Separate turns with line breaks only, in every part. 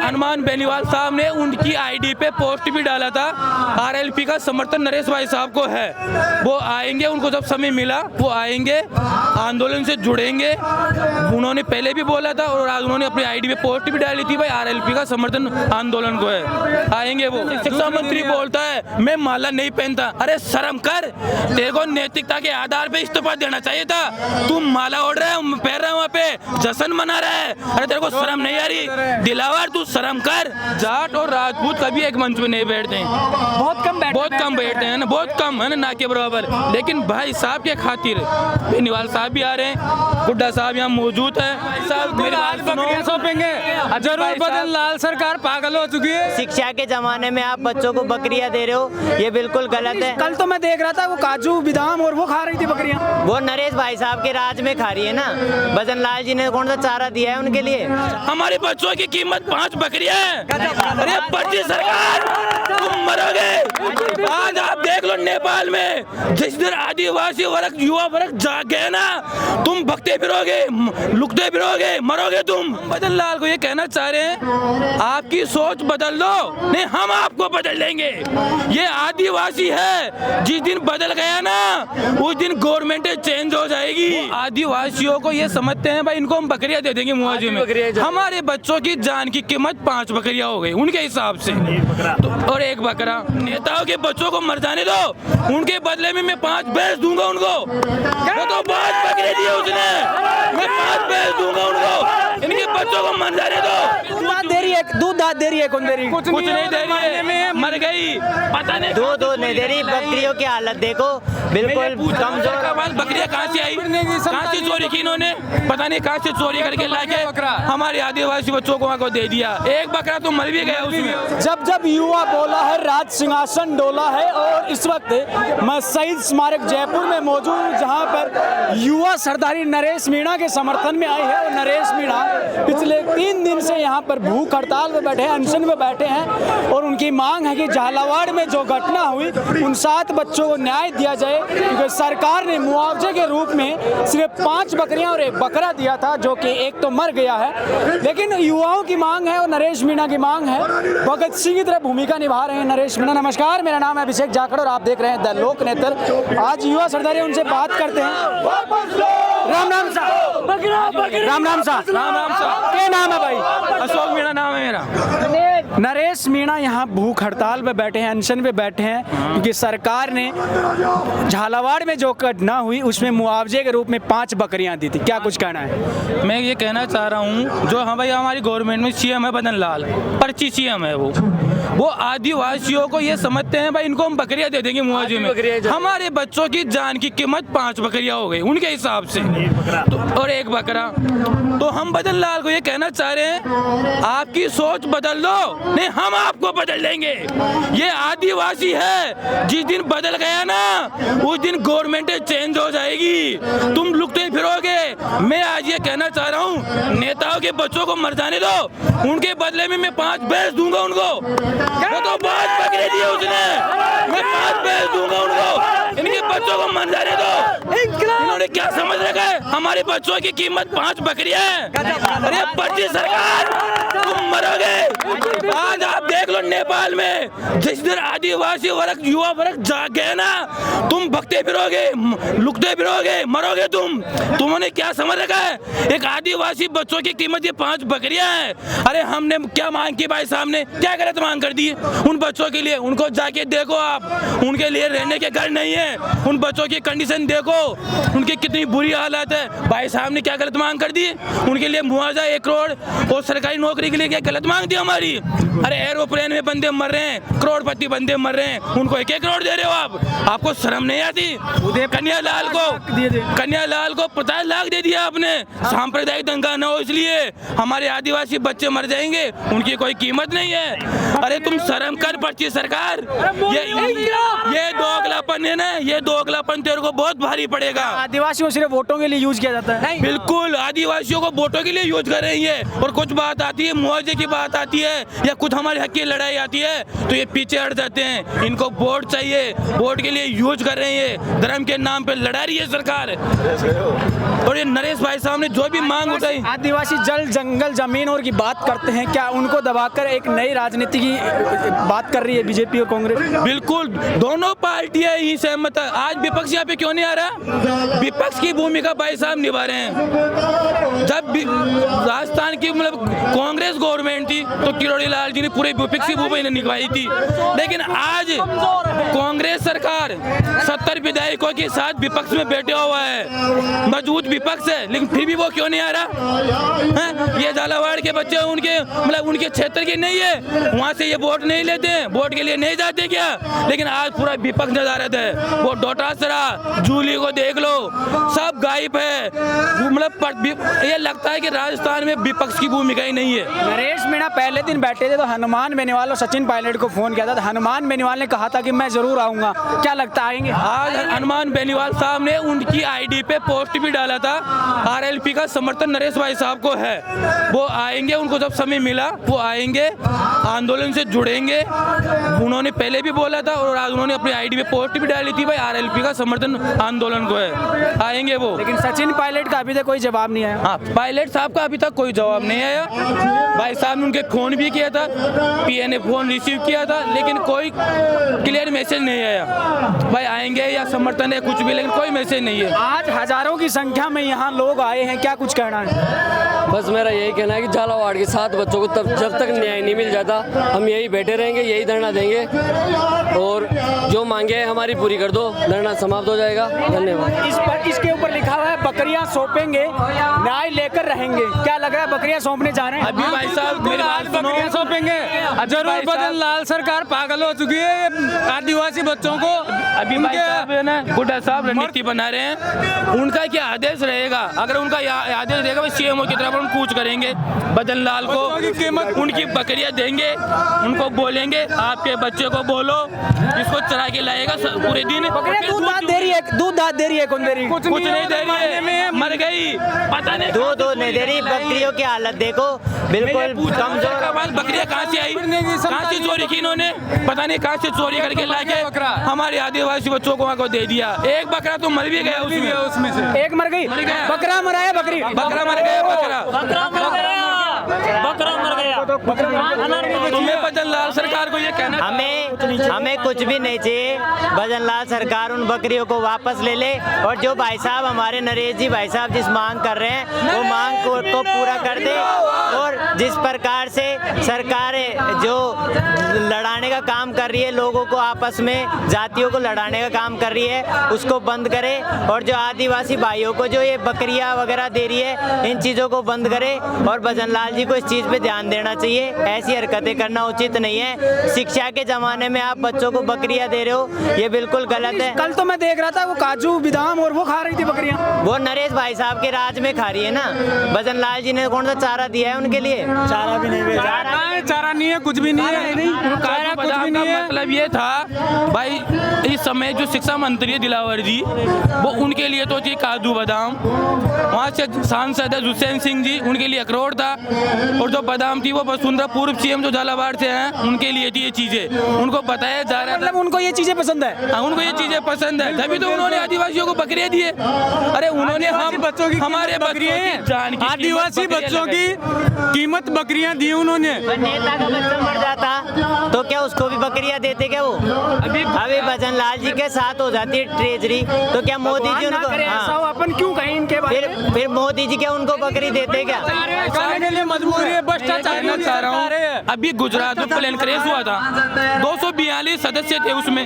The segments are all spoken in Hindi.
हनुमान बेनीवाल साहब ने उनकी आईडी पे पोस्ट भी डाला था, आरएलपी का समर्थन नरेश भाई साहब को है। वो आएंगे, उनको जब समय मिला वो आएंगे, आंदोलन से जुड़ेंगे। उन्होंने पहले भी बोला था और आज उन्होंने अपनी आईडी पे पोस्ट भी डाली थी, भाई आरएलपी का समर्थन आंदोलन को है, आएंगे वो। शिक्षा मंत्री बोलता है मैं माला नहीं पहनता, अरे शर्म कर, तेरे को नैतिकता के आधार पे इस्तीफा देना चाहिए था। तू माला ओढ़ रहा है, पहन रहा है, वहाँ पे जश्न मना रहा है, अरे तेरे को शर्म नहीं आ रही? दिलावर तू शर्म कर। जाट और राजपूत कभी एक मंच में नहीं बैठते हैं, बहुत कम बैठते हैं ना, बहुत कम है ना के बराबर। लेकिन भाई साहब के खातिर बेनीवाल साहब भी आ रहे हैं, गुड्डा साहब यहाँ मौजूद है। साहब मेरी बात सुनो,
सौंपेंगे जरूर बदन लाल सरकार पागल हो चुकी है।
शिक्षा के जमाने में आप बच्चों को बकरियां दे रहे हो, ये बिल्कुल गलत है।
कल तो मैं देख रहा था वो काजू बादाम और वो खा रही थी बकरियां।
वो नरेश भाई साहब के राज में खा रही है ना, बदन लाल जी ने कौन सा चारा दिया है उनके लिए?
हमारे बच्चों की कीमत 5 बकरियां है। अरे पर्ची सरकार, तुम मरोगे। आज आप देख लो नेपाल में जिस दिन आदिवासी वर्ग, युवा वर्ग जाग गए ना, तुम भगते फिरोगे, लुकते फिरोगे, मरोगे तुम। बदन लाल को ये कहना चाह रहे हैं आपकी सोच बदल दो, नहीं हम आपको बदल देंगे। ये आदिवासी है, जिस दिन बदल गया ना उस दिन गवर्नमेंट चेंज हो जाएगी। आदिवासियों को ये समझते हैं भाई इनको हम बकरियां दे देंगे मुआवजे में। हमारे बच्चों की जान की कीमत 5 बकरियां हो गई उनके हिसाब से, तो और 1 बकरा। नेताओं के बच्चों को मर जाने दो, उनके बदले में मैं 5 भैंस दूंगा उनको। वो तो 5 बकरे दिए उसने, मैं 5 भैंस दूंगा उनको। इनके बच्चों को मर जाने दो।
दूध दे रही है, दूध दे रही है, कौन दे रही?
कुछ नहीं दे रही है, मर गई, पता नहीं
दूध नहीं दे रही। बकरियों की हालत देखो, बिल्कुल कमजोर।
बकरियां कहाँ से आई, कहाँ से चोरी की इन्होंने, पता नहीं कहाँ से चोरी करके लाके हमारे आदिवासी बच्चों को दे दिया। 1 बकरा तो मर भी गया उसमें।
जब युवा बोला है राज सिंहासन डोला है। और इस वक्त मैं शहीद स्मारक जयपुर में मौजूद हूँ, जहाँ पर युवा सरदारी नरेश मीणा के समर्थन में आई है। और नरेश मीणा पिछले 3 दिन से यहाँ पर भूख हड़ताल में बैठे हैं, अनशन में बैठे हैं। और उनकी मांग है कि झालावाड़ में जो घटना हुई उन 7 बच्चों को न्याय दिया जाए, क्योंकि सरकार ने मुआवजे के रूप में सिर्फ 5 बकरियां और 1 बकरा दिया था, जो कि 1 तो मर गया है। लेकिन युवाओं की मांग है और नरेश मीणा की मांग है, भगत सिंह की तरह भूमिका निभा रहे हैं नरेश मीणा। नमस्कार, मेरा नाम है अभिषेक जाखड़ और आप देख रहे हैं द लोक नेत्र। आज युवा सरदारी उनसे बात करते हैं। राम राम साहब, राम राम साहब, क्या नाम है भाई?
अशोक मीणा नाम है मेरा।
नरेश मीणा यहाँ भूख हड़ताल पे बैठे हैं, अनशन पे बैठे हैं, क्योंकि सरकार ने झालावाड़ में जो घटना हुई उसमें मुआवजे के रूप में 5 बकरियां दी थी। क्या कुछ कहना है?
मैं ये कहना चाह रहा हूँ, जो हाँ भाई हमारी गवर्नमेंट में सीएम है बदन लाल, पर्ची सीएम है वो आदिवासियों को ये समझते हैं भाई इनको हम बकरियां दे देंगे मुआवजे में। हमारे बच्चों की जान की कीमत 5 बकरियां हो गई उनके हिसाब से, तो और 1 बकरा। तो हम बदन लाल को ये कहना चाह रहे हैं आपकी सोच बदल दो, नहीं हम आपको बदल देंगे। ये आदिवासी है, जिस दिन बदल गया ना उस दिन गवर्नमेंट चेंज हो जाएगी, तुम लुकते फिरोगे। मैं आज ये कहना चाह रहा हूँ नेताओं के बच्चों को मर जाने दो, उनके बदले में मैं 5 भैंस दूंगा उनको। वो तो 5 बकरे दिए उसने, मैं 5 भैंस दूंगा उनको। इनके बच्चों को मर जाने दो। इन्होंने क्या समझ रखा है, हमारे बच्चों की कीमत 5 बकरियां है। अरे पर्ची सरकार, तुम मरोगे। आज आप देख लो नेपाल में जिस दिन आदिवासी वर्ग, युवा वर्ग जाग गए ना, तुम भगते फिरोगे, लुकते फिरोगे, मरोगे तुम। तुमने क्या समझ रखा है, एक आदिवासी बच्चों की कीमत ये 5 बकरियां है। अरे हमने क्या मांग की भाई साहब ने, क्या गलत मांग कर दी उन बच्चों के लिए? उनको जाके देखो आप, उनके लिए रहने के घर नहीं है। उन बच्चों की कंडीशन देखो, उनकी कितनी बुरी हालत है। भाई साहब ने क्या गलत मांग कर दी? उनके लिए मुआवजा 1 करोड़ और सरकारी नौकरी के लिए क्या गलत मांग दी हमारी? अरे एरोप्लेन में बंदे मर रहे हैं, करोड़पति बंदे मर रहे हैं, उनको 1-1 करोड़ दे रहे हो आप। आपको शर्म नहीं आती? कन्यालाल को 50 लाख दे दिया आपने, सांप्रदायिक दंगा न हो इसलिए। हमारे आदिवासी बच्चे मर जाएंगे, उनकी कोई कीमत नहीं है। अरे तुम शर्म कर पर्ची सरकार, ये दोगलापन है ना, ये दोगलापन तेरे को बहुत भारी पड़ेगा।
आदिवासियों सिर्फ वोटों के लिए यूज किया जाता है।
बिल्कुल आदिवासियों को वोटों के लिए यूज कर रही है, और कुछ बात आती है मुआवजे की बात आती है या कुछ हमारे हक की लड़ाई आती है तो ये पीछे हट जाते हैं। इनको वोट चाहिए, वोट के लिए यूज कर रहे हैं, धर्म के नाम पे लड़ा रही है सरकार। और ये नरेश भाई साहब ने जो भी मांग उठाई,
आदिवासी जल जंगल जमीन और की बात करते हैं, क्या उनको दबाकर एक नई राजनीति की बात कर रही है बीजेपी और कांग्रेस?
बिल्कुल दोनों पार्टियां ही सहमत है। आज विपक्ष यहाँ पे क्यों नहीं आ रहा? विपक्ष की भूमिका भाई साहब निभा रहे हैं। जब राजस्थान की मतलब कांग्रेस गवर्नमेंट थी तो किरोड़ी लाल जी ने पूरे विपक्ष की भूमिका निभाई थी, लेकिन आज कांग्रेस सरकार 70 विधायकों के साथ विपक्ष में बैठे हुआ है, मजबूत विपक्ष है, लेकिन फिर भी वो क्यों नहीं आ रहा है? ये झालावाड़ के बच्चे उनके मतलब उनके क्षेत्र के नहीं है, वहाँ से ये वोट नहीं लेते हैं, वोट के लिए नहीं जाते क्या? लेकिन आज पूरा विपक्ष नजारत है। वो डोटासरा जूली को देख लो, सब गायब है। मतलब ये लगता है कि राजस्थान में विपक्ष की भूमिका ही नहीं है।
नरेश मीणा पहले दिन बैठे थे तो हनुमान बेनीवाल और सचिन पायलट को फोन किया था, हनुमान बेनीवाल ने कहा था कि मैं जरूर आऊंगा, क्या लगता है आएंगे?
आज हनुमान बेनीवाल साहब ने उनकी आईडी पे पोस्ट भी डाला था, आरएलपी का समर्थन नरेश भाई साहब को है, वो आएंगे, उनको जब समय मिला वो आएंगे, आंदोलन से जुड़ेंगे। उन्होंने पहले भी बोला था और आज उन्होंने अपनी आईडी पे पोस्ट भी डाली थी, भाई आरएलपी का समर्थन आंदोलन को है, आएंगे वो।
लेकिन सचिन पायलट का अभी तक कोई जवाब नहीं आया।
हाँ, पायलट साहब का अभी तक कोई जवाब नहीं आया। भाई साहब ने उनके फोन भी किया था, पीए ने फोन रिसीव किया था, लेकिन कोई क्लियर मैसेज नहीं आया भाई आएंगे या समर्थन है कुछ भी, लेकिन कोई मैसेज नहीं है।
आज हजारों की संख्या में यहाँ लोग आए हैं, क्या कुछ कहना है?
बस मेरा यही कहना है कि झालावाड़ के 7 बच्चों को तब जब तक न्याय नहीं मिल जाता हम यही बैठे रहेंगे, यही धरना देंगे और जो मांगे हमारी पूरी कर दो, धरना समाप्त हो जाएगा। धन्यवाद।
इसके ऊपर लिखा हुआ है बकरियां सौंपेंगे, न्याय लेकर रहेंगे, क्या लग रहा है बकरियां सौंपने जा रहे हैं?
अभी भाई साहब मेरी बात सुनो,
बकरियां सौंपेंगे जरूर। बदन लाल सरकार पागल हो चुकी है आदिवासी बच्चों को।
अभी भाई साहब है ना गुड्डा साहब रणनीति बना रहे हैं, उनका क्या आदेश रहेगा? अगर उनका आदेश रहेगा वो सीएमओ की तरफ हम कूच करेंगे, बदन लाल को उनकी बकरियां देंगे, उनको बोलेंगे आपके बच्चे को बोलो इसको चरा के लाएगा पूरे दिन।
दूध दाद दे रही है, दूध दाद दे रही है, कौन दे रही है?
कुछ नहीं दे रही है, मर गई, पता नहीं
दूध नहीं दे रही। बकरियों की हालत देखो, बिल्कुल कमजोर।
बकरियां कहाँ से आई, कहाँ से चोरी की इन्होंने, पता नहीं कहाँ से चोरी करके लाके हमारे आदिवासी बच्चों को दे दिया। एक बकरा तो मर भी गया उसमें से,
एक मर गई, बकरा मरा है, बकरी
बकरा मर गया, बकरा मर गया। तुम्हें बदन लाल सरकार को ये कहना,
हमें कुछ भी नहीं चाहिए, बदन लाल सरकार उन बकरियों को वापस ले ले, और जो भाई साहब हमारे नरेश जी भाई साहब जिस मांग कर रहे हैं वो मांग को पूरा कर दे। और जिस प्रकार से सरकार जो लड़ाने का काम कर रही है, लोगों को आपस में जातियों को लड़ाने का काम कर रही है, उसको बंद करे। और जो आदिवासी भाइयों को जो ये बकरियां वगैरह दे रही है, इन चीज़ों को बंद करे। और भजन लाल जी को इस चीज़ पे ध्यान देना चाहिए, ऐसी हरकतें करना उचित नहीं है। शिक्षा के ज़माने में आप बच्चों को बकरियां दे रहे हो, ये बिल्कुल गलत है।
कल तो मैं देख रहा था वो काजू बादाम और वो खा रही थी बकरियां,
वो नरेश भाई साहब के राज में खा रही है ना। भजन लाल जी ने कौन सा चारा दिया है उनके लिए? चारा भी नहीं,
चारा नहीं है, कुछ भी नहीं है, चारा कुछ भी नहीं है।
मतलब ये था भाई इस समय जो शिक्षा मंत्री है दिलावर जी, वो उनके लिए तो थी काजू बादाम, वहाँ से सांसद है हुसैन सिंह जी, उनके लिए अखरोट था, और जो बादाम थी वो वसुंधरा पूर्व सीएम जो झालावाड़ से हैं उनके लिए थी ये चीजें, उनको बताया जा रहा है।
मतलब उनको ये चीजें पसंद है?
हाँ, उनको ये चीजें पसंद है, तभी तो उन्होंने आदिवासियों को बकरियां दिए। अरे उन्होंने हम
बच्चों की
हमारे
बकरियां
जान की
आदिवासी बच्चों की कीमत बकरियां दी उन्होंने।
नेता का बच्चा मर जाता तो क्या उसको भी बकरियां देते क्या? वो अभी भजन लाल जी के साथ हो जाती है ट्रेजरी, तो क्या मोदी जी उनको
अपन क्यों कहें इनके बारे में?
फिर मोदी जी क्या उनको बकरी देते क्या?
खाने के लिए मजबूर है, भ्रष्टाचार
चाह रहा हूँ। अभी गुजरात में प्लेन क्रैश हुआ था, 242 सदस्य थे उसमें,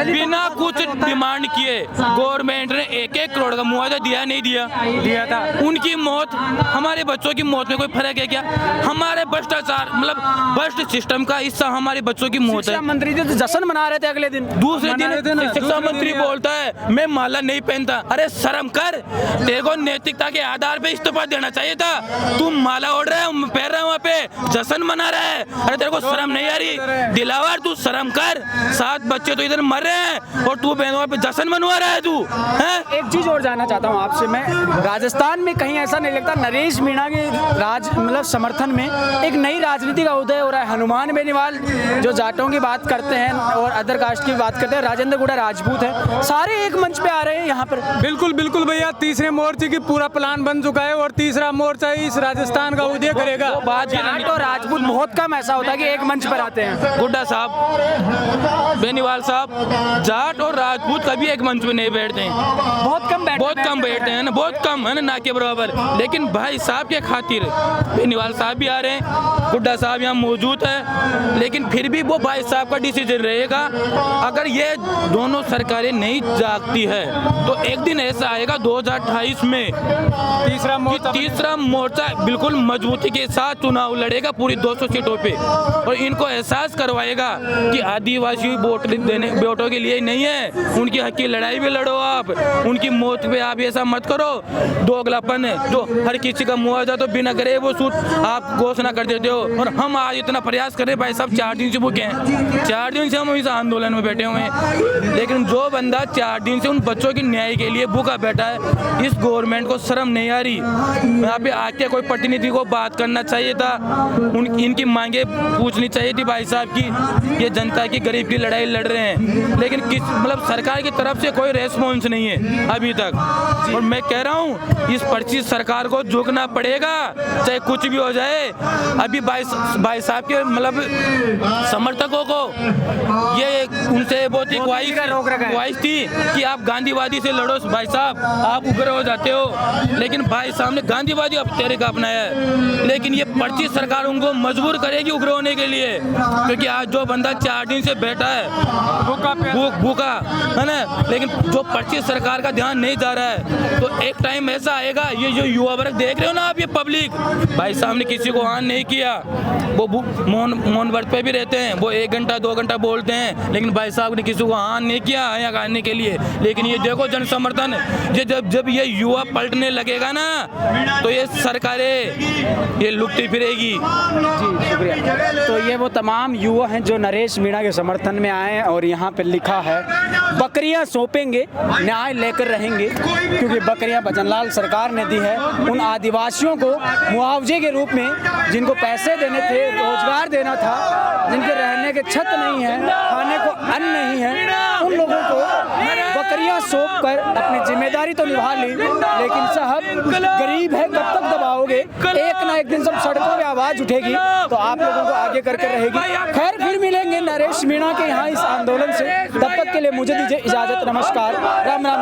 बिना कुछ डिमांड किए, गवर्नमेंट ने 1-1 करोड़ का मुआवजा दिया नहीं दिया
था।
उनकी मौत हमारे बच्चों की मौत में कोई फर्क है क्या? हमारे भ्रष्टाचार मतलब भ्रष्ट सिस्टम का हिस्सा हमारे बच्चों की मौत है।
शिक्षा मंत्री जी तो जश्न मना रहे थे अगले दिन,
दूसरे दिन शिक्षा मंत्री बोलता है मैं माला नहीं पहनता। अरे शर्म कर, तेरे को नैतिकता के आधार पे इस्तीफा देना चाहिए था। तू माला ओढ़ रहा है, पहन रहा है, वहाँ पे जश्न मना रहा है। अरे तेरे को शर्म नहीं आ रही? दिलावर तू शर्म कर, 7 बच्चे तो इधर मर रहे हैं और तू वहाँ पे जश्न मनवा रहा है तू है?
एक चीज और जानना चाहता हूँ आपसे मैं, राजस्थान में कहीं ऐसा नहीं लगता नरेश मीणा के मतलब समर्थन में एक नई राजनीति का उदय हो रहा है? हनुमान बेनीवाल जो जाटों की बात करते हैं और अदर कास्ट की बात करते हैं, राजेंद्र गुड़ा राजपूत है, सारे एक मंच पे आ रहे हैं यहाँ पर।
बिल्कुल बिल्कुल भैया, तीसरे मोर्चे की पूरा प्लान बन चुका है और तीसरा मोर्चा इस राजस्थान का उदय करेगा।
जाट और राजपूत बहुत कम ऐसा होता है कि एक मंच पर आते हैं।
गुड्डा साहब, बेनीवाल साहब, जाट और राजपूत कभी एक मंच पे नहीं बैठते हैं,
बहुत कम
बैठते हैं ना, बहुत कम है ना के बराबर। लेकिन भाई साहब के खातिर बेनीवाल साहब भी आ रहे हैं, गुड्डा साहब यहाँ मौजूद है, लेकिन फिर भी वो भाई साहब का डिसीजन रहेगा। अगर ये दोनों सरकारें नहीं जागती है तो एक दिन ऐसा आएगा 2028 में तीसरा मोर्चा बिल्कुल मजबूती के साथ चुनाव लड़ेगा पूरी 200 सीटों पे, और इनको एहसास करवाएगा कि आदिवासी वोटों के लिए नहीं है, उनकी हक की लड़ाई भी लड़ो आप, उनकी मौत पे आप ऐसा मत करो। दोगलापन है जो हर किसी का मुआवजा तो बिना करे वो सूट आप घोषणा कर देते हो, और हम आज इतना प्रयास कर रहे हैं भाई साहब, 4 दिन से भूखे हैं, 4 दिन से हम इस आंदोलन में बैठे हुए हैं, लेकिन जो बंदा 4 दिन से उन बच्चों की न्याय के लिए भूखा बैठा है, इस गवर्नमेंट को शर्म नहीं आ रही? यहाँ पे आके कोई प्रतिनिधि को बात करना चाहिए था, इनकी मांगे पूछनी चाहिए थी भाई साहब की, ये जनता की गरीब की लड़ाई लड़ रहे हैं, लेकिन किस मतलब सरकार की तरफ से कोई रेस्पॉन्स नहीं है अभी तक। और मैं कह रहा हूँ इस पर्ची सरकार को झुकना पड़ेगा, चाहे कुछ भी हो जाए। अभी भाई साहब के मतलब समर्थकों को ये उनसे बहुत ही ख्वाहिश थी कि आप गांधीवादी से लड़ो भाई साहब, आप उग्र हो जाते हो, लेकिन भाई साहब ने गांधीवादी अब तरीका अपनाया है, लेकिन ये पर्ची सरकार उनको मजबूर करेगी उग्र होने के लिए, क्योंकि आज जो बंदा 4 दिन से बैठा है भूखा है ना, लेकिन जो पर्ची सरकार का ध्यान नहीं जा रहा है, तो एक टाइम ऐसा आएगा, ये जो युवा वर्ग देख रहे हो ना आप, ये पब्लिक भाई साहब ने किसी को ऑन नहीं किया, वो मौन व्रत पे भी रहते हैं, वो 1 घंटा 2 घंटा बोलते हैं, लेकिन भाई साहब ने किसी को ऑन नहीं किया यहाँ आने के लिए। लेकिन ये देखो जन समर्थन, ये जब ये युवा पलटने लगेगा ना, तो ये सरकारें ये लुकती फिरेगी।
जी शुक्रिया। तो ये वो तमाम युवा हैं जो नरेश मीणा के समर्थन में आए हैं, और यहाँ पे लिखा है बकरियां सौंपेंगे, न्याय लेकर रहेंगे, क्योंकि बकरियां भजनलाल सरकार ने दी है उन आदिवासियों को मुआवजे के रूप में, जिनको पैसे देने थे, रोजगार देना था, जिनके रहने के छत नहीं है, खाने को अन्न नहीं है, उन लोगों को बकरियां सौंप कर अपनी जिम्मेदारी तो निभा ली, लेकिन साहब गरीब है, कब तक दबाओगे? एक ना एक दिन सब सड़कों पे आवाज उठेगी तो आप लोगों को आगे करके रहेगी। खैर फिर मिलेंगे नरेश मीणा के यहाँ इस आंदोलन से, तब तक के लिए मुझे दीजिए इजाजत, नमस्कार, राम राम।